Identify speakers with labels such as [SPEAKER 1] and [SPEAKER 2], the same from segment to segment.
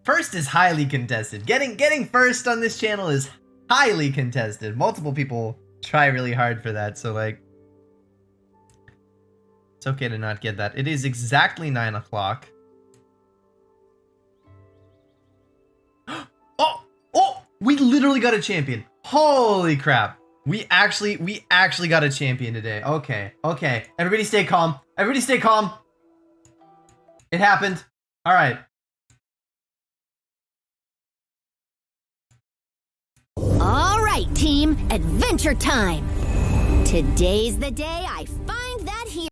[SPEAKER 1] First is highly contested. Getting first on this channel is highly contested. Multiple people try really hard for that, so like, it's okay to not get that. It is exactly 9 o'clock. Oh, we literally got a champion. Holy crap. We actually got a champion today. Okay. Everybody stay calm. Everybody stay calm. It happened. All right.
[SPEAKER 2] All right, team. Adventure time. Today's the day I find that hero.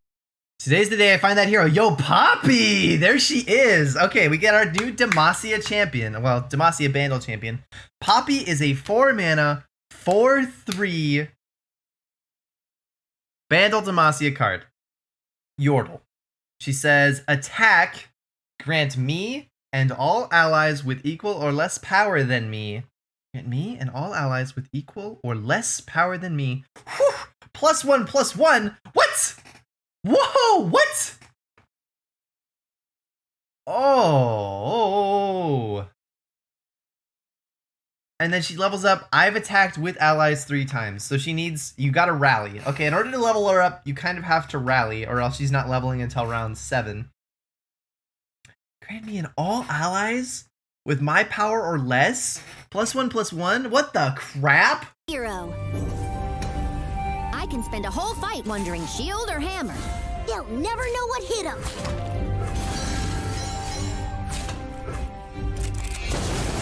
[SPEAKER 1] Today's the day I find that hero. Yo, Poppy! There she is. Okay, we get our new Demacia champion. Well, Demacia Bandle champion. Poppy is a 4-mana, 4/3 Bandle Demacia card. Yordle. She says, attack, grant me and all allies with equal or less power than me. Grant me and all allies with equal or less power than me. Whew! +1/+1? What? Whoa, what? Oh. And then she levels up. I've attacked with allies 3 times. So she needs, you gotta rally. Okay, in order to level her up, you kind of have to rally, or else she's not leveling until round 7. Grant me an all allies with my power or less? +1/+1? What the crap?
[SPEAKER 2] Hero. I can spend a whole fight wondering shield or hammer. You'll never know what hit him.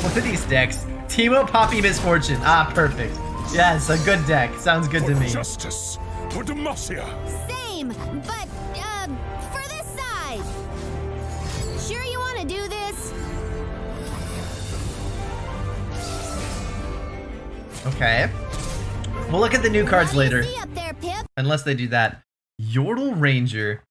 [SPEAKER 1] What are these decks? Teemo, Poppy, Misfortune. Ah, perfect. Yes, a good deck. Sounds good to me.
[SPEAKER 3] Justice for Demacia.
[SPEAKER 2] Same, but, for this side. Sure you want to do this?
[SPEAKER 1] Okay. We'll look at the new cards later.
[SPEAKER 2] See up there, Pip?
[SPEAKER 1] Unless they do that. Yordle Ranger.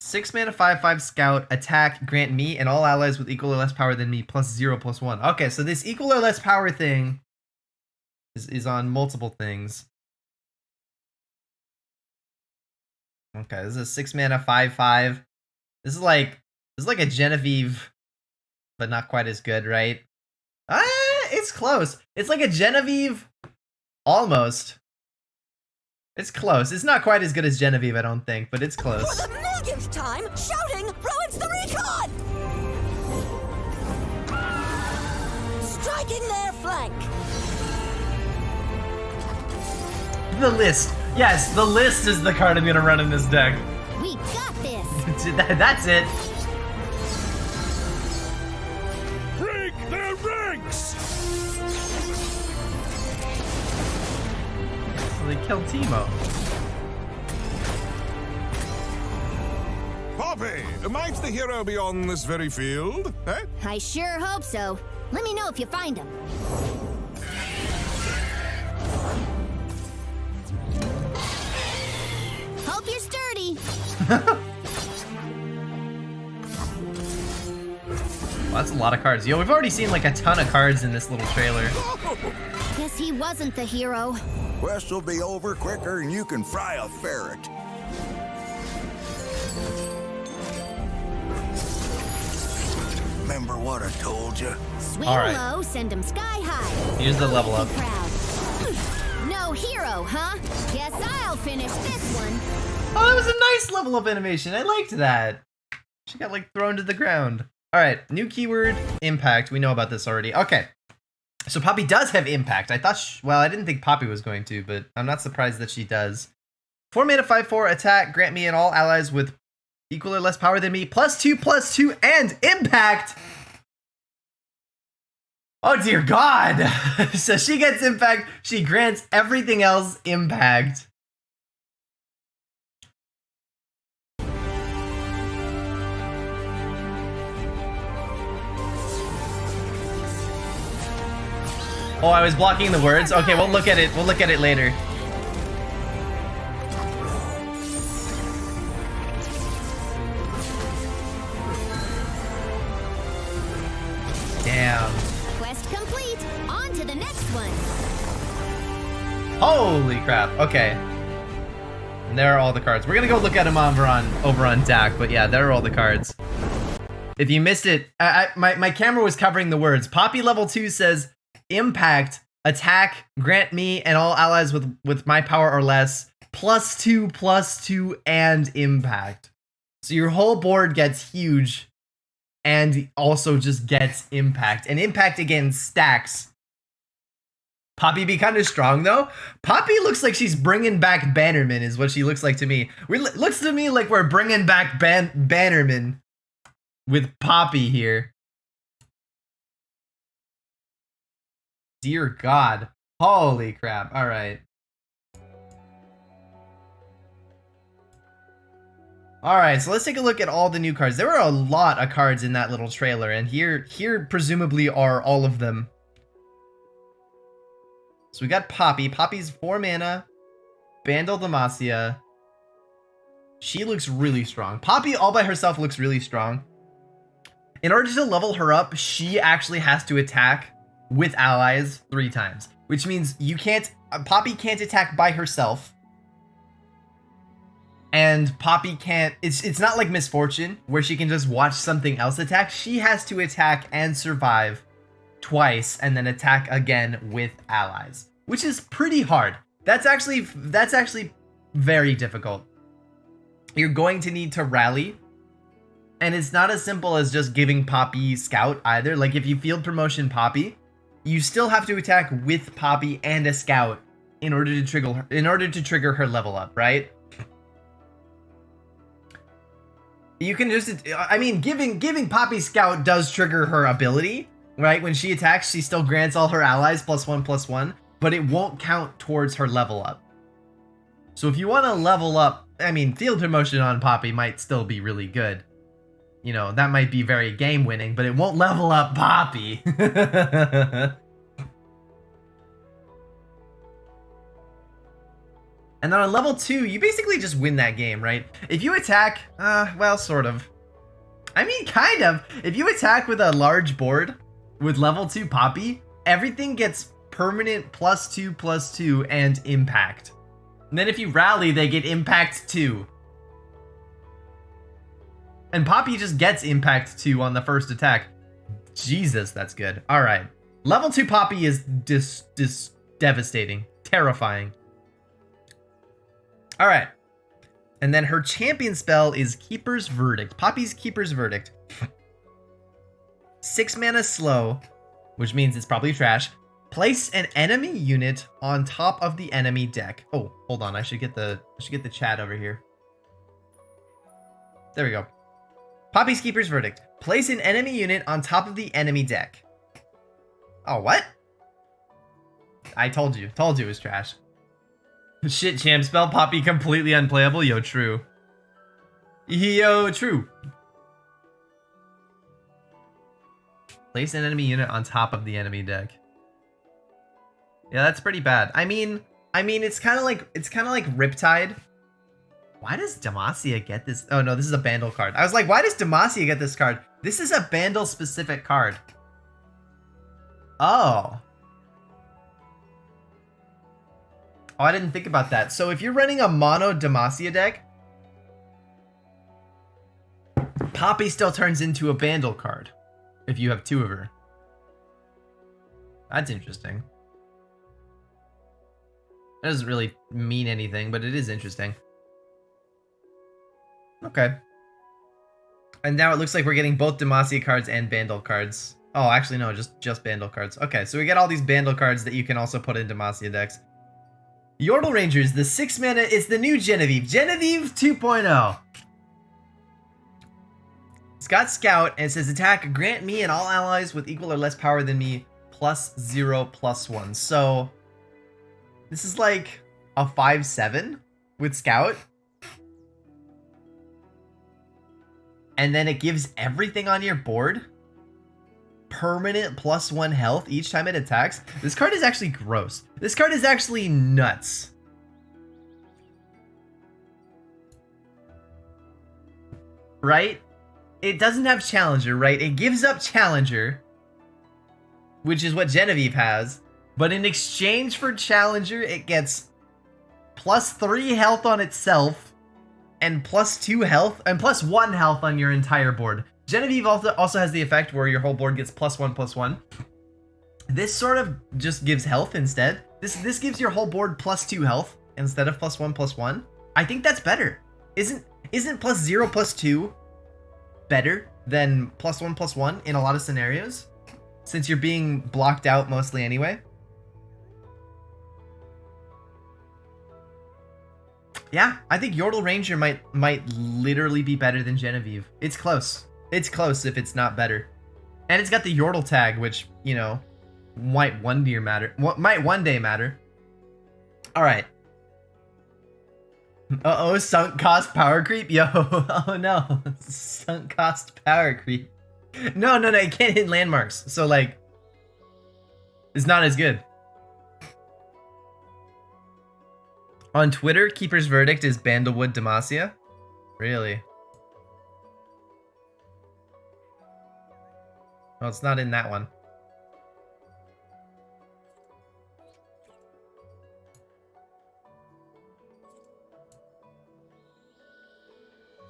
[SPEAKER 1] 6-mana 5/5 scout. Attack. Grant me and all allies with equal or less power than me +0/+1. Okay, so this equal or less power thing is on multiple things. Okay, this is a 6-mana 5/5. This is like a Genevieve, but not quite as good, right? It's close. It's like a Genevieve, almost. It's close. It's not quite as good as Genevieve, I don't think, but it's close.
[SPEAKER 4] For the millionth time, shouting ruins the recon! Striking their flank.
[SPEAKER 1] The list. Yes, the list is the card I'm gonna run in this deck.
[SPEAKER 2] We got this.
[SPEAKER 1] That's it.
[SPEAKER 3] Break their ranks!
[SPEAKER 1] So they killed Teemo.
[SPEAKER 3] Poppy, might the hero be on this very field? Eh?
[SPEAKER 2] I sure hope so. Let me know if you find him. Hope you're sturdy.
[SPEAKER 1] Well, that's a lot of cards. Yo, we've already seen like a ton of cards in this little trailer.
[SPEAKER 2] Guess he wasn't the hero.
[SPEAKER 5] Quest will be over quicker than you can fry a ferret. Remember what I told you?
[SPEAKER 2] Swing
[SPEAKER 1] All right.
[SPEAKER 2] low, send him sky high.
[SPEAKER 1] Here's the level up.
[SPEAKER 2] Proud. No hero, huh? Guess I'll finish this one.
[SPEAKER 1] Oh, that was a nice level up animation. I liked that. She got like thrown to the ground. All right, new keyword, impact. We know about this already. Okay. So Poppy does have impact. I thought, well, I didn't think Poppy was going to, but I'm not surprised that she does. 4-mana 5/4 attack. Grant me and all allies with equal or less power than me +2/+2 and impact. Oh dear God. So she gets impact. She grants everything else impact. Oh, I was blocking the words. Okay, we'll look at it. We'll look at it later. Damn.
[SPEAKER 2] Quest complete. On to the next one.
[SPEAKER 1] Holy crap. Okay. And there are all the cards. We're gonna go look at them over on DAC, but yeah, there are all the cards. If you missed it, my camera was covering the words. Poppy level 2 says, impact, attack, grant me and all allies with my power or less, +2/+2, and impact. So your whole board gets huge and also just gets impact. And impact again stacks. Poppy be kind of strong though. Poppy looks like she's bringing back Bannerman is what she looks like to me. Looks to me like we're bringing back Bannerman with Poppy here. Dear God. Holy crap. All right. All right, so let's take a look at all the new cards. There were a lot of cards in that little trailer, and here presumably are all of them. So we got Poppy. Poppy's 4 mana. Bandle Demacia. She looks really strong. Poppy all by herself looks really strong. In order to level her up, she actually has to attack with allies 3 times, which means you can't. Poppy can't attack by herself. And Poppy can't, it's not like Miss Fortune where she can just watch something else attack. She has to attack and survive twice and then attack again with allies, which is pretty hard. That's actually very difficult. You're going to need to rally, and it's not as simple as just giving Poppy Scout either. Like if you field promotion Poppy, you still have to attack with Poppy and a Scout in order to trigger her level up, right? You can just, I mean, giving Poppy Scout does trigger her ability, right? When she attacks, she still grants all her allies +1/+1, but it won't count towards her level up. So if you want to level up, I mean, field promotion on Poppy might still be really good. You know, that might be very game winning, but it won't level up Poppy. And then on level 2, you basically just win that game, right? If you attack, well, sort of. I mean, kind of. If you attack with a large board with level 2 Poppy, everything gets permanent +2/+2 and impact. And then if you rally, they get impact 2. And Poppy just gets impact 2 on the first attack. Jesus, that's good. All right. Level 2 Poppy is devastating, terrifying. All right. And then her champion spell is Keeper's Verdict. Poppy's Keeper's Verdict. 6 mana slow, which means it's probably trash. Place an enemy unit on top of the enemy deck. Oh, hold on. I should get the chat over here. There we go. Poppy's Keeper's Verdict. Place an enemy unit on top of the enemy deck. Oh, what? I told you. Told you it was trash. Shit, champ spell. Poppy completely unplayable. Yo, true. Yo, true. Place an enemy unit on top of the enemy deck. Yeah, that's pretty bad. I mean, it's kind of like Riptide. Why does Demacia get this? Oh no, this is a Bandle card. I was like, why does Demacia get this card? This is a Bandle specific card. Oh. Oh, I didn't think about that. So if you're running a mono Demacia deck, Poppy still turns into a Bandle card if you have 2 of her. That's interesting. That doesn't really mean anything, but it is interesting. Okay. And now it looks like we're getting both Demacia cards and Bandle cards. Oh, actually no, just Bandle cards. Okay, so we get all these Bandle cards that you can also put in Demacia decks. Yordle Rangers, the 6 mana is the new Genevieve. Genevieve 2.0. It's got Scout, and it says attack, grant me and all allies with equal or less power than me +0/+1. So, this is like a 5/7 with Scout. And then it gives everything on your board permanent +1 health each time it attacks. This card is actually gross. This card is actually nuts. Right? It doesn't have Challenger, right? It gives up Challenger, which is what Genevieve has. But in exchange for Challenger, it gets +3 health on itself and +2 health and +1 health on your entire board. Genevieve also has the effect where your whole board gets +1/+1. This sort of just gives health instead. This gives your whole board +2 health instead of +1/+1. I think that's better. Isn't +0/+2 better than +1/+1 in a lot of scenarios? Since you're being blocked out mostly anyway. Yeah, I think Yordle Ranger might literally be better than Genevieve. It's close. It's close if it's not better. And it's got the Yordle tag, which, you know, might one day matter. All right. Uh-oh, sunk cost power creep? Yo, oh no. Sunk cost power creep. No, it can't hit landmarks. So, like, it's not as good. On Twitter, Keeper's Verdict is Bandlewood Demacia. Really? Oh, it's not in that one.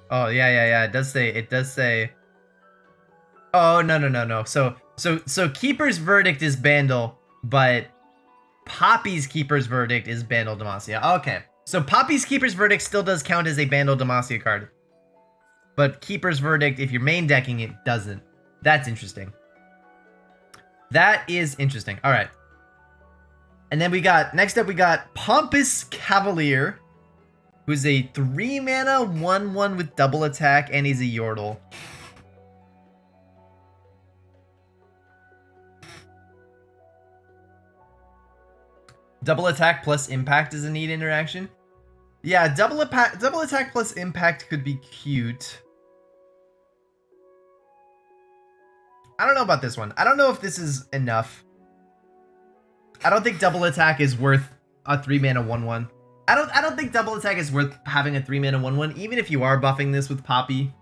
[SPEAKER 1] Oh, yeah. It does say. Oh, no. So Keeper's Verdict is Bandle, but Poppy's Keeper's Verdict is Bandle Demacia. Okay. So Poppy's Keeper's Verdict still does count as a Bandle Demacia card. But Keeper's Verdict, if you're main decking it, doesn't. That's interesting. That is interesting. All right. And then next up we got Pompous Cavalier, who's a 3-mana 1/1 with double attack, and he's a Yordle. Double attack plus impact is a neat interaction. Yeah, double attack plus impact could be cute. I don't know about this one. I don't know if this is enough. I don't think double attack is worth a 3-mana 1/1. I don't think double attack is worth having a 3-mana 1/1, even if you are buffing this with Poppy.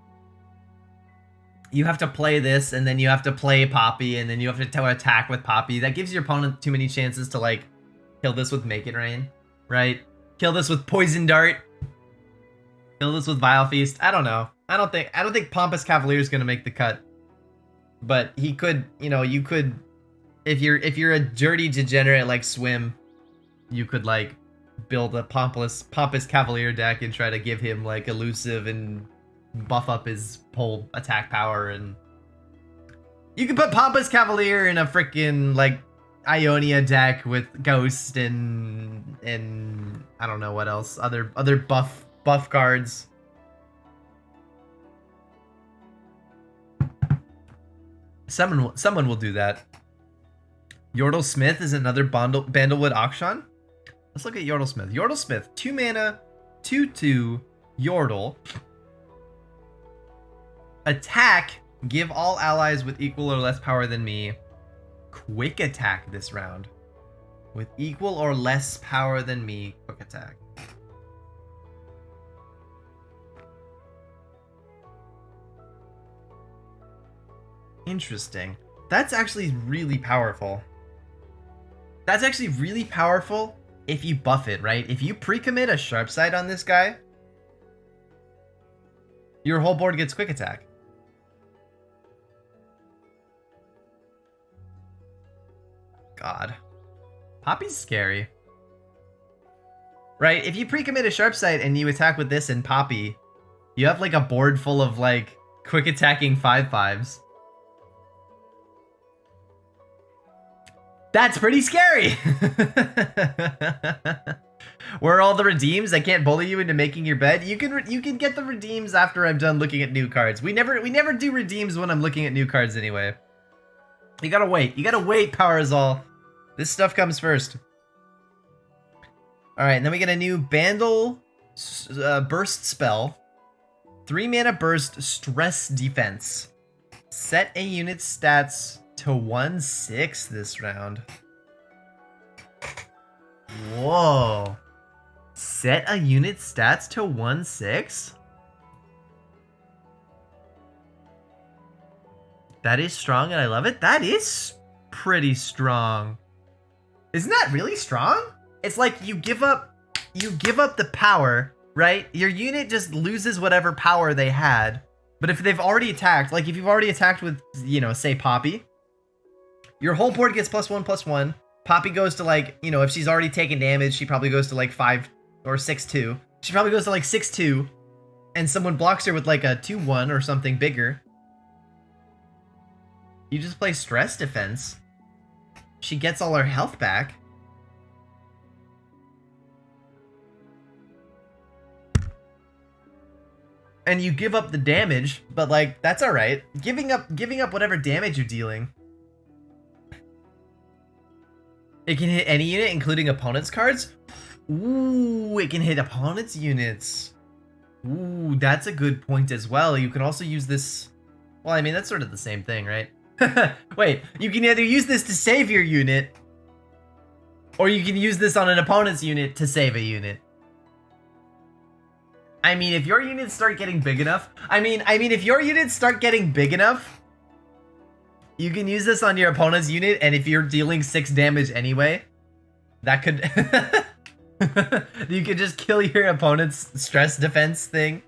[SPEAKER 1] You have to play this, and then you have to play Poppy, and then you have to attack with Poppy. That gives your opponent too many chances to, like, kill this with Make It Rain, right? Kill this with Poison Dart. Kill this with Vile Feast. I don't know. I don't think Pompous Cavalier is gonna make the cut. But he could, you know, you could, if you're a dirty degenerate like Swim, you could, like, build a Pompous Cavalier deck and try to give him, like, elusive and buff up his whole attack power. And you could put Pompous Cavalier in a freaking, like, Ionia deck with Ghost and I don't know what else, other buff cards. Someone will do that. Yordle Smith is another Bandlewood Auction. Let's look at Yordle Smith. Yordle Smith, 2-mana, 2/2, Yordle. Attack, give all allies with equal or less power than me quick attack this round. With equal or less power than me, quick attack. Interesting. That's actually really powerful. That's actually really powerful if you buff it, right? If you pre-commit a Sharp Sight on this guy, your whole board gets quick attack. God. Poppy's scary. Right? If you pre-commit a Sharp Sight and you attack with this and Poppy, you have, like, a board full of, like, quick attacking 5/5s. That's pretty scary! Where are all the redeems? I can't bully you into making your bed. You can get the redeems after I'm done looking at new cards. We never do redeems when I'm looking at new cards anyway. You gotta wait. You gotta wait, Powerzall. This stuff comes first. Alright, and then we get a new Bandle Burst spell. 3-mana burst, stress defense. Set a unit's stats to 1/6 this round. Whoa. Set a unit's stats to 1/6? That is strong and I love it. That is pretty strong. Isn't that really strong? It's like you give up the power, right? Your unit just loses whatever power they had, But if they've already attacked, like if you've already attacked with, you know, say Poppy, your whole board gets +1/+1. Poppy goes to like, you know, if she's already taken damage, she probably goes to like 5 or 6/2. She probably goes to like 6/2, and someone blocks her with like a 2/1 or something bigger. You just play stress defense. She gets all her health back. And you give up the damage, but like that's all right. Giving up whatever damage you're dealing. It can hit any unit, including opponent's cards. Ooh, it can hit opponent's units. Ooh, that's a good point as well. You can also use this. Well, I mean that's sort of the same thing, right? Wait, you can either use this to save your unit, or you can use this on an opponent's unit to save a unit. I mean, if your units start getting big enough, if your units start getting big enough, you can use this on your opponent's unit, and if you're dealing 6 damage anyway, that could you could just kill your opponent's stress defense thing.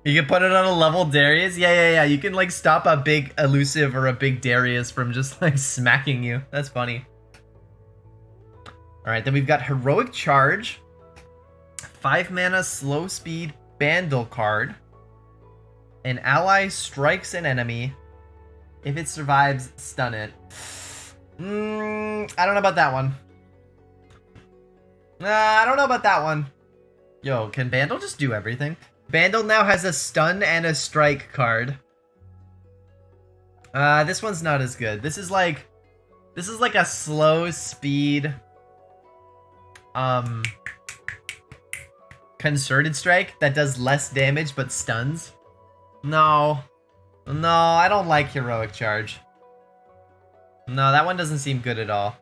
[SPEAKER 1] You can put it on a level Darius? Yeah. You can like stop a big elusive or a big Darius from just like smacking you. That's funny. Alright, then we've got Heroic Charge. 5 mana slow speed Bandle card. An ally strikes an enemy. If it survives, stun it. I don't know about that one. I don't know about that one. Yo, can Bandle just do everything? Bandle now has a stun and a strike card. This one's not as good. This is like a slow speed concerted strike that does less damage but stuns. No, I don't like Heroic Charge. No, that one doesn't seem good at all.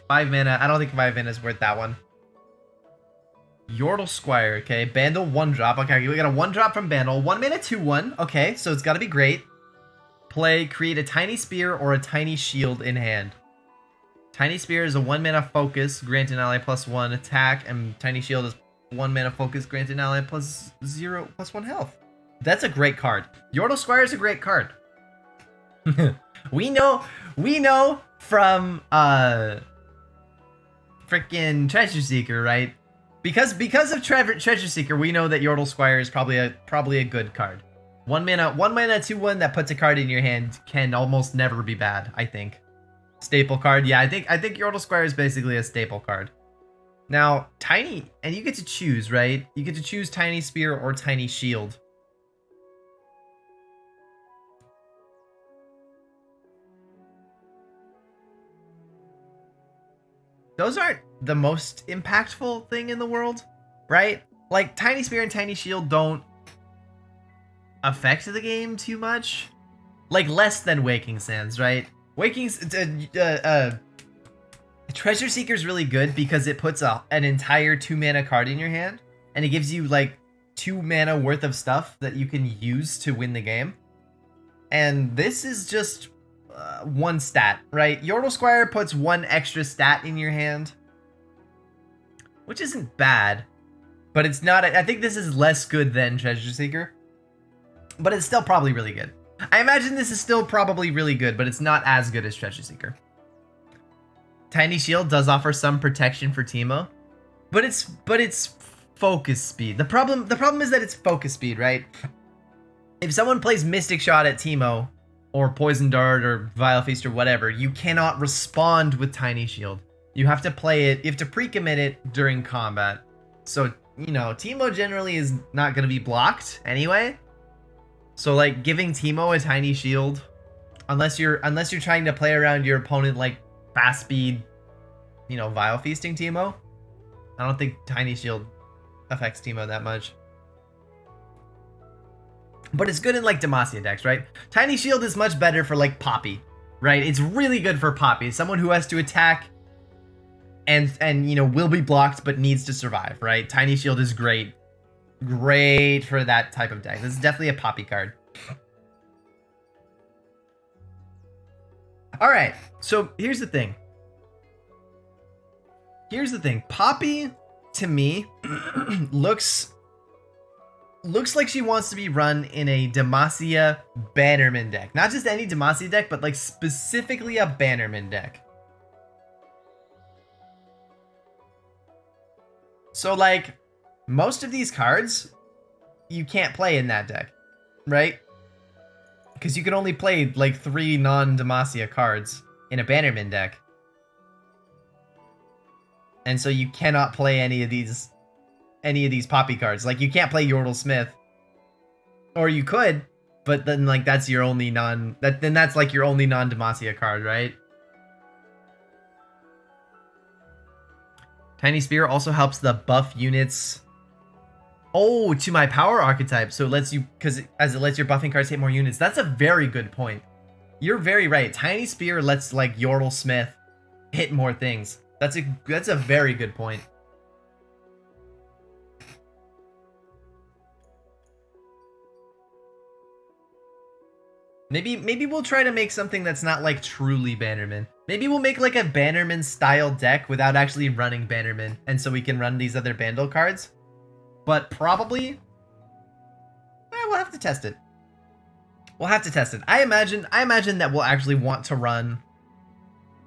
[SPEAKER 1] 5 mana. I don't think 5 mana is worth that one. Yordle Squire, okay. Bandle 1-drop. Okay, we got a 1-drop from Bandle. 1 mana 2/1. Okay, so it's gotta be great. Play, create a tiny spear or a tiny shield in hand. Tiny spear is a 1 mana focus, grant an ally +1 attack, and tiny shield is 1 mana focus, grant an ally +1 health. That's a great card. Yordle Squire is a great card. we know from freaking Treasure Seeker, right? Because of Treasure Seeker, we know that Yordle Squire is probably a good card. 1 mana 2/1 that puts a card in your hand can almost never be bad, I think. Staple card, yeah, I think Yordle Squire is basically a staple card. Now, tiny, and you get to choose, right? You get to choose Tiny Spear or Tiny Shield. Those aren't the most impactful thing in the world, right? Like, Tiny Spear and Tiny Shield don't affect the game too much. Like, less than Waking Sands, right? Treasure Seeker is really good because it puts an entire 2 mana card in your hand, and it gives you, like, 2 mana worth of stuff that you can use to win the game. And this is just 1 stat, right? Yordle Squire puts 1 extra stat in your hand, which isn't bad, but it's not. I think this is less good than Treasure Seeker, but it's still probably really good. I imagine this is still probably really good, but it's not as good as Treasure Seeker. Tiny Shield does offer some protection for Teemo, but it's focus speed. The problem is that it's focus speed, right? If someone plays Mystic Shot at Teemo, or Poison Dart, or Vile Feast, or whatever, you cannot respond with Tiny Shield. You have to play it, you have to pre-commit it during combat. So, you know, Teemo generally is not going to be blocked anyway. So, like, giving Teemo a Tiny Shield, unless you're trying to play around your opponent, like, fast speed, you know, Vile Feasting Teemo, I don't think Tiny Shield affects Teemo that much. But it's good in, like, Demacia decks, right? Tiny Shield is much better for, like, Poppy, right? It's really good for Poppy. Someone who has to attack and you know, will be blocked but needs to survive, right? Tiny Shield is great. Great for that type of deck. This is definitely a Poppy card. Alright, so here's the thing. Here's the thing. Poppy, to me, looks like she wants to be run in a Demacia Bannerman deck. Not just any Demacia deck, but like specifically a Bannerman deck. So like, most of these cards, you can't play in that deck, right? Because you can only play like 3 non-Demacia cards in a Bannerman deck. And so you cannot play any of these Poppy cards. Like you can't play Yordle Smith. Or you could, but then like that's your only that's like your only non-Demacia card, right? Tiny Spear also helps the buff units. Oh, to my power archetype. So it lets you, as it lets your buffing cards hit more units. That's a very good point. You're very right. Tiny Spear lets like Yordle Smith hit more things. That's a very good point. Maybe we'll try to make something that's not like truly Bannerman. Maybe we'll make like a Bannerman style deck without actually running Bannerman, and so we can run these other Bandle cards. But probably, we'll have to test it. We'll have to test it. I imagine that we'll actually want to run.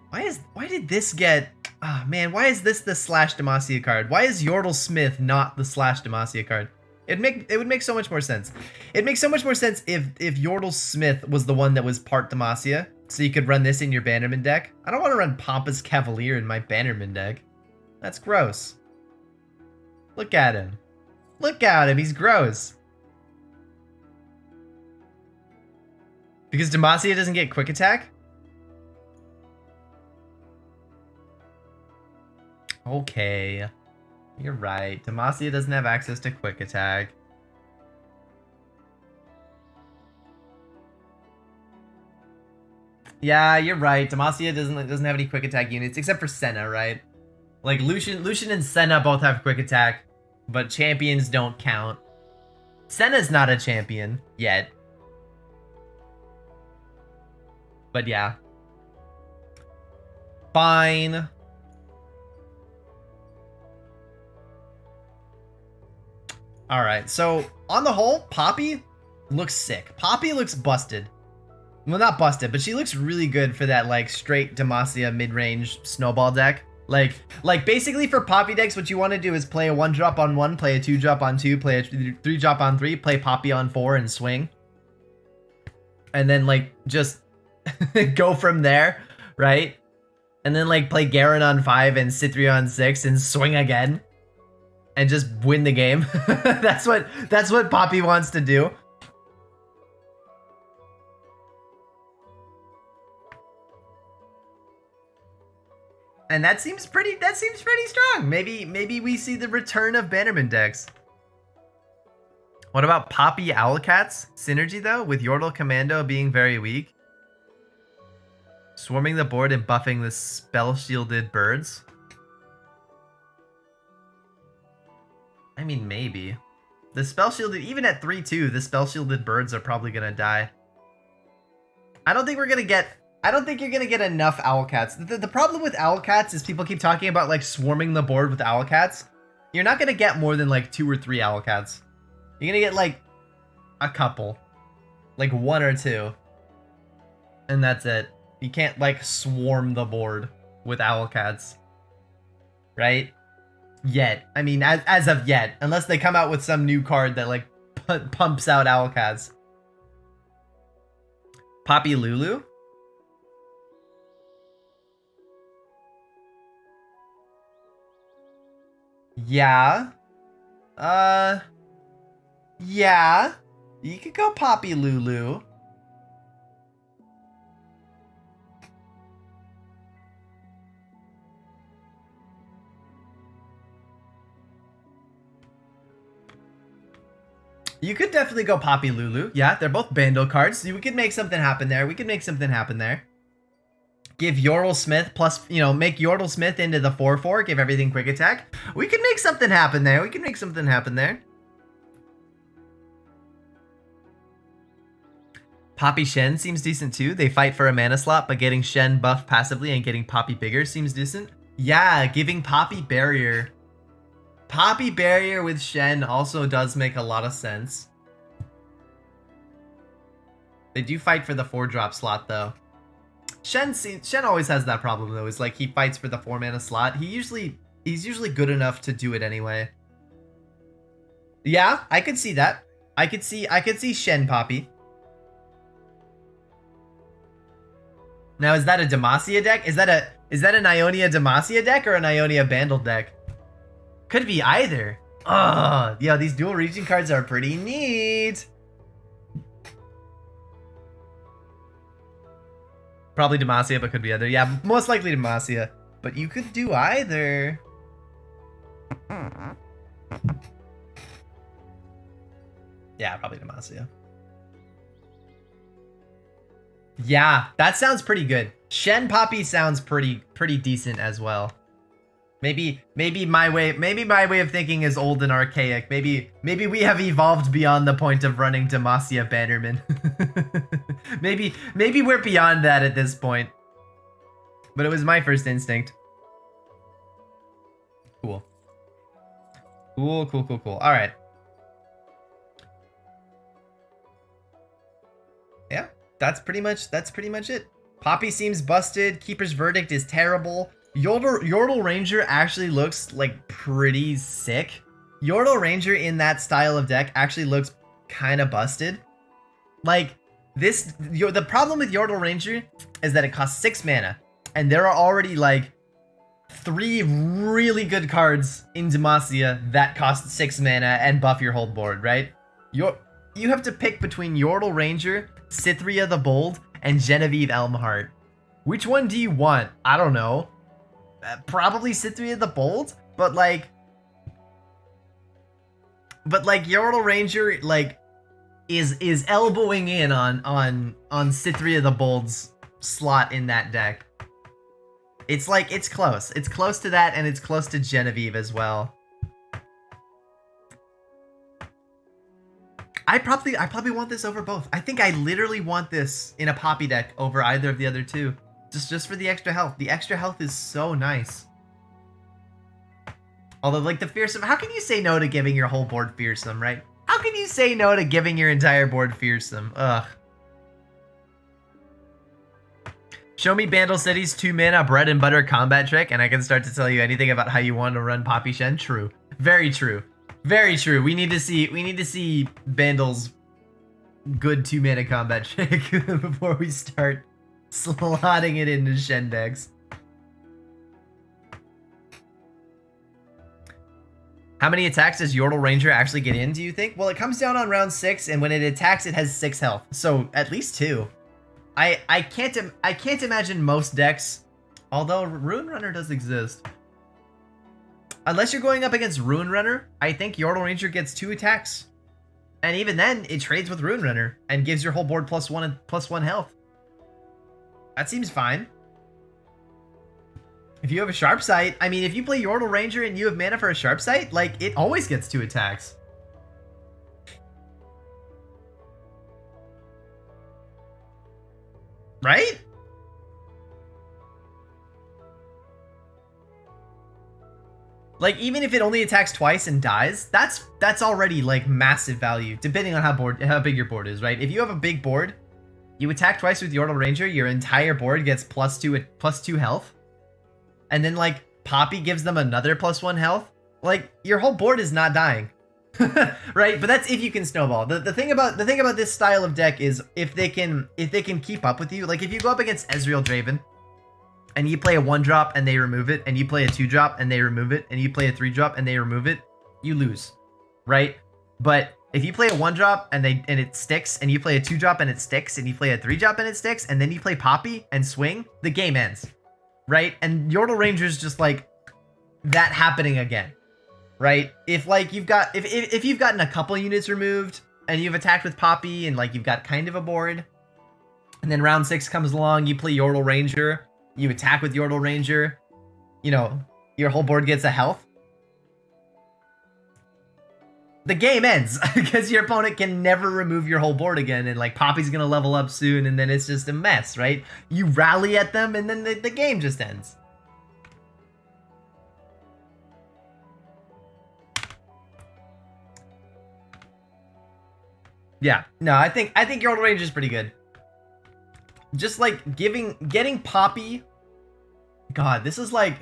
[SPEAKER 1] Why did this get? Ah, man, why is this the slash Demacia card? Why is Yordle Smith not the slash Demacia card? It would make so much more sense. It makes so much more sense if Yordle Smith was the one that was part Demacia, so you could run this in your Bannerman deck. I don't want to run Pompous Cavalier in my Bannerman deck. That's gross. Look at him. Look at him. He's gross. Because Demacia doesn't get quick attack? Okay. You're right. Demacia doesn't have access to quick attack. Yeah, you're right. Demacia doesn't have any quick attack units except for Senna, right? Like Lucian and Senna both have quick attack, but champions don't count. Senna's not a champion yet. But yeah. Fine. Alright, so on the whole, Poppy looks sick. Poppy looks busted. Well, not busted, but she looks really good for that like straight Demacia mid-range snowball deck. Like basically for Poppy decks, what you want to do is play a 1-drop on 1, play a 2-drop on 2, play a 3-drop on 3, play Poppy on 4 and swing. And then like just go from there, right? And then like play Garen on 5 and Cithria on 6 and swing again. And just win the game. That's what Poppy wants to do. And that seems pretty strong. Maybe we see the return of Bannerman decks. What about Poppy Owlcats synergy though, with Yordle Commando being very weak? Swarming the board and buffing the spell shielded birds. I mean, maybe. The spell shielded, even at 3-2, the spell shielded birds are probably gonna die. I don't think you're gonna get enough Owlcats. The problem with Owlcats is people keep talking about like swarming the board with Owlcats. You're not gonna get more than like 2 or 3 Owlcats. You're gonna get like a couple. Like 1 or 2. And that's it. You can't like swarm the board with Owlcats. Right? Yet. I mean, as of yet. Unless they come out with some new card that like pumps out Owlcats. Poppy Lulu? Yeah. Yeah. You could go Poppy Lulu. You could definitely go Poppy Lulu. Yeah, they're both Bandle cards. So we could make something happen there. Give Yordle Smith plus, make Yordle Smith into the 4/4. Give everything quick attack. We could make something happen there. Poppy Shen seems decent too. They fight for a mana slot, but getting Shen buffed passively and getting Poppy bigger seems decent. Yeah, giving Poppy barrier. Poppy barrier with Shen also does make a lot of sense. They do fight for the 4-drop slot though. Shen always has that problem though. Is like he fights for the 4-mana slot. He's usually good enough to do it anyway. Yeah, I could see that. I could see Shen Poppy. Now is that a Demacia deck? Is that an Ionia Demacia deck or an Ionia Bandle deck? Could be either. Oh, yeah, these dual region cards are pretty neat. Probably Demacia, but could be either. Yeah, most likely Demacia. But you could do either. Yeah, probably Demacia. Yeah, that sounds pretty good. Shen Poppy sounds pretty decent as well. Maybe my way of thinking is old and archaic. Maybe we have evolved beyond the point of running Demacia Bannerman. maybe we're beyond that at this point. But it was my first instinct. Cool. Cool. All right. Yeah, that's pretty much it. Poppy seems busted. Keeper's Verdict is terrible. Yordle Ranger actually looks like pretty sick. Yordle Ranger in that style of deck actually looks kind of busted. Like this, the problem with Yordle Ranger is that it costs 6 mana, and there are already like 3 really good cards in Demacia that cost 6 mana and buff your whole board, right? You have to pick between Yordle Ranger, Cithria the Bold, and Genevieve Elmheart. Which one do you want? I don't know. Probably Cithria the Bold, but like Yordle Ranger like is elbowing in on Cithria the Bold's slot in that deck. It's like it's close to that, and it's close to Genevieve as well. I probably want this over both. I think I literally want this in a Poppy deck over either of the other two. Just for the extra health. The extra health is so nice. Although, like, the Fearsome... How can you say no to giving your whole board Fearsome, right? How can you say no to giving your entire board Fearsome? Ugh. Show me Bandle City's 2-mana bread and butter combat trick, and I can start to tell you anything about how you want to run Poppy Shen. True. Very true. Very true. We need to see Bandle's good 2-mana combat trick before we start slotting it into Shen decks. How many attacks does Yordle Ranger actually get in, do you think? Well, it comes down on round 6, and when it attacks, it has 6 health. So, at least 2. I can't imagine most decks, although Rune Runner does exist. Unless you're going up against Rune Runner, I think Yordle Ranger gets 2 attacks. And even then, it trades with Rune Runner and gives your whole board +1 health. That seems fine. If you have a Sharp Sight, I mean, if you play Yordle Ranger and you have mana for a Sharp Sight, like, it always gets 2 attacks. Right? Like, even if it only attacks twice and dies, that's already, like, massive value, depending on how big your board is, right? If you have a big board, you attack twice with Yordle Ranger, your entire board gets +2 health. And then, like, Poppy gives them another +1 health. Like, your whole board is not dying. Right? But that's if you can snowball. The thing about this style of deck is if they can keep up with you. Like, if you go up against Ezreal Draven, and you play a 1-drop and they remove it, and you play a 2-drop and they remove it, and you play a 3-drop and they remove it, you lose. Right? But if you play a 1-drop and it sticks, and you play a 2-drop and it sticks, and you play a 3-drop and it sticks, and then you play Poppy and swing, the game ends. Right? And Yordle Ranger's just like that happening again. Right? If like you've gotten a couple units removed and you've attacked with Poppy and like you've got kind of a board, and then round 6 comes along, you play Yordle Ranger, you attack with Yordle Ranger, you know, your whole board gets a health. The game ends because your opponent can never remove your whole board again, and like Poppy's gonna level up soon, and then it's just a mess, right? You rally at them and then the game just ends. Yeah, no, I think Yordle Ranger is pretty good. Just like getting Poppy. God, this is like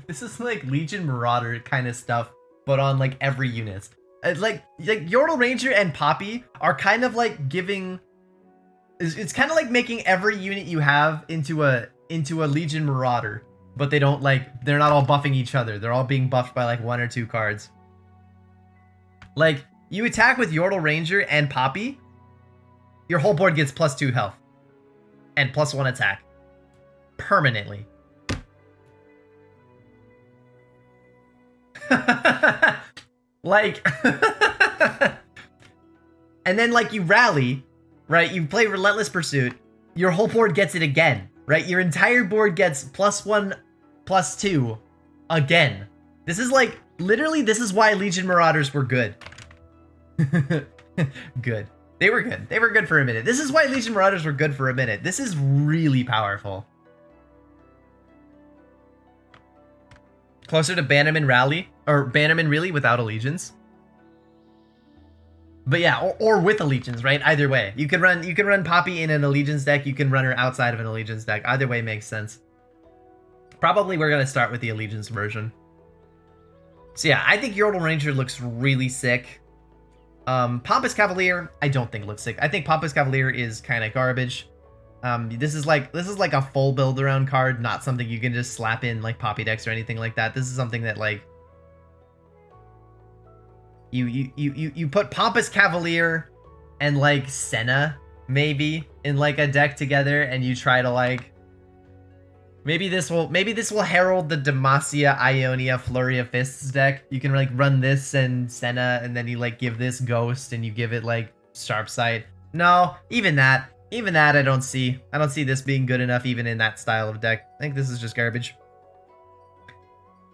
[SPEAKER 1] this is like Legion Marauder kind of stuff, but on like every unit. Like Yordle Ranger and Poppy are kind of like giving. It's kind of like making every unit you have into a Legion Marauder, but they're not all buffing each other. They're all being buffed by like 1 or 2 cards. Like, you attack with Yordle Ranger and Poppy, your whole board gets +2 health. And +1 attack. Permanently. Like... And then, like, you rally, right? You play Relentless Pursuit. Your whole board gets it again, right? Your entire board gets +1, +2 again. This is like... Literally, this is why Legion Marauders were good. Good. They were good. They were good for a minute. This is why Legion Marauders were good for a minute. This is really powerful. Closer to Bannerman Rally, or Bannerman really without Allegiance. But yeah, or with Allegiance, right? Either way. You can run Poppy in an Allegiance deck, you can run her outside of an Allegiance deck. Either way makes sense. Probably we're gonna start with the Allegiance version. So yeah, I think Yordle Ranger looks really sick. Pompous Cavalier, I don't think looks sick. I think Pompous Cavalier is kind of garbage. This is like a full build around card, not something you can just slap in like Poppy decks or anything like that. This is something that like you put Pompous Cavalier and like Senna maybe in like a deck together, and you try to like maybe this will herald the Demacia Ionia Flurry of Fists deck. You can like run this and Senna, and then you like give this Ghost and you give it like Sharp Sight. No, even that I don't see this being good enough even in that style of deck. I think this is just garbage.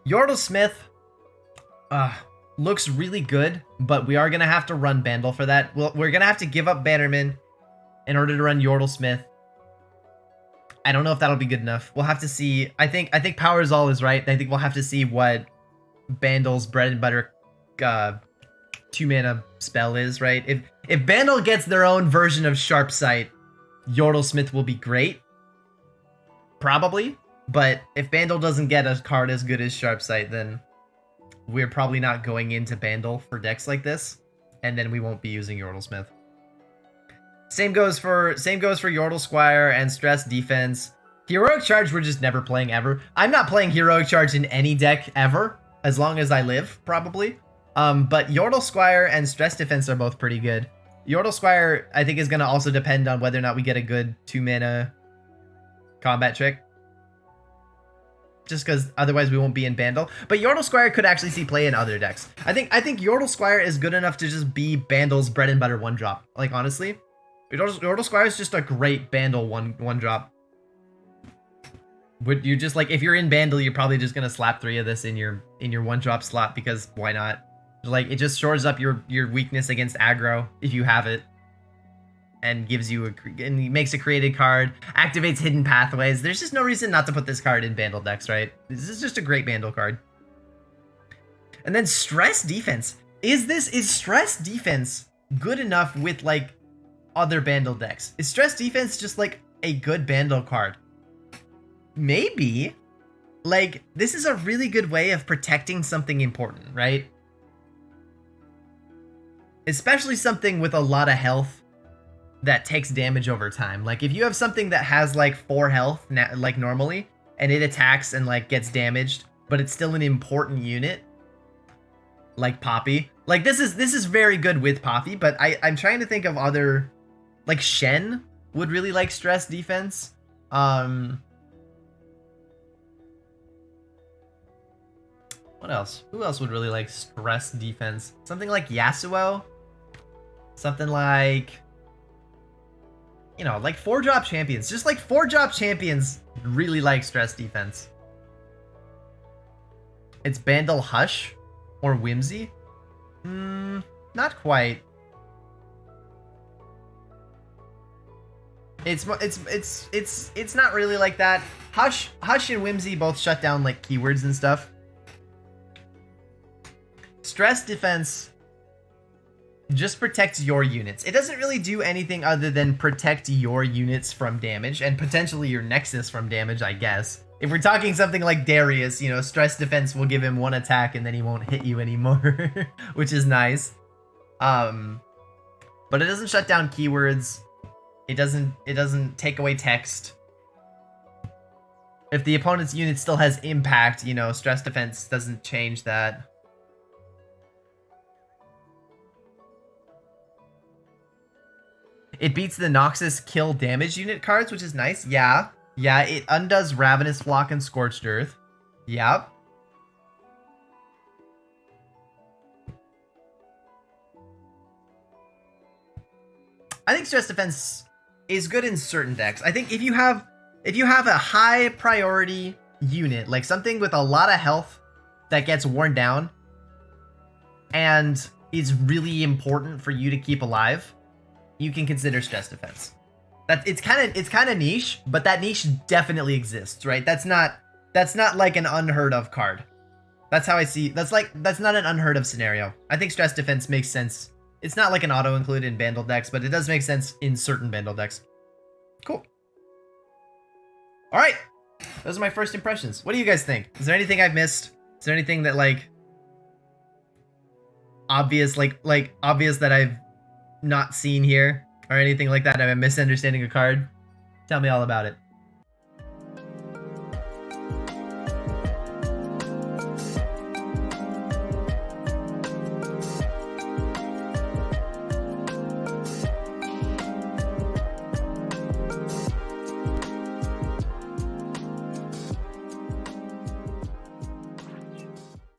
[SPEAKER 1] Yordle Smith looks really good, but we are gonna have to run Bandle for that. We're gonna have to give up Bannerman in order to run Yordle Smith. I don't know if that'll be good enough. We'll have to see. I think Power's All is right. I think we'll have to see what Bandle's bread and butter 2-mana spell is, right? If Bandle gets their own version of Sharp Sight, Yordle Smith will be great. Probably. But if Bandle doesn't get a card as good as Sharp Sight, then we're probably not going into Bandle for decks like this. And then we won't be using Yordle Smith. Same goes for Yordle Squire and Stress Defense. Heroic Charge we're just never playing ever. I'm not playing Heroic Charge in any deck ever, as long as I live, probably. But Yordle Squire and Stress Defense are both pretty good. Yordle Squire, I think, is going to also depend on whether or not we get a good 2-mana combat trick. Just because otherwise we won't be in Bandle. But Yordle Squire could actually see play in other decks. I think Yordle Squire is good enough to just be Bandle's bread and butter 1-drop. Like, honestly. Yordle Squire is just a great Bandle 1-drop. Would you just, like, if you're in Bandle, you're probably just going to slap 3 of this in your 1-drop slot, because why not? Like, it just shores up your weakness against aggro if you have it, and gives you and makes a created card, activates hidden pathways. There's just no reason not to put this card in Bandle decks, right? This is just a great Bandle card. And then Stress Defense. Is Stress Defense good enough with like other Bandle decks? Is Stress Defense just like a good Bandle card? Maybe. Like, this is a really good way of protecting something important, right? Especially something with a lot of health that takes damage over time. Like, if you have something that has like 4 health, like normally, and it attacks and like gets damaged, but it's still an important unit, like Poppy. Like, this is very good with Poppy, but I'm trying to think of other, like Shen would really like Stress Defense. What else? Who else would really like Stress Defense? Something like Yasuo? Something like, you know, like 4-drop champions. Just like 4-drop champions really like Stress Defense. It's Bandle Hush or Whimsy? Not quite. It's not really like that. Hush and Whimsy both shut down like keywords and stuff. Stress Defense just protects your units. It doesn't really do anything other than protect your units from damage and potentially your Nexus from damage, I guess. If we're talking something like Darius, you know, stress defense will give him 1 attack and then he won't hit you anymore, which is nice. But it doesn't shut down keywords. It doesn't take away text. If the opponent's unit still has impact, you know, stress defense doesn't change that. It beats the Noxus kill damage unit cards, which is nice. Yeah. Yeah, it undoes Ravenous Flock and Scorched Earth. Yep. I think stress defense is good in certain decks. I think if you have a high priority unit, like something with a lot of health that gets worn down and is really important for you to keep alive, you can consider stress defense. It's kind of niche, but that niche definitely exists, right? That's not like an unheard of card. That's how I see. That's not an unheard of scenario. I think stress defense makes sense. It's not like an auto include in Vandal decks, but it does make sense in certain Vandal decks. Cool. All right, those are my first impressions. What do you guys think? Is there anything I've missed? Is there anything that like obvious that I've not seen here? Or anything like that? Am I misunderstanding a card? Tell me all about it.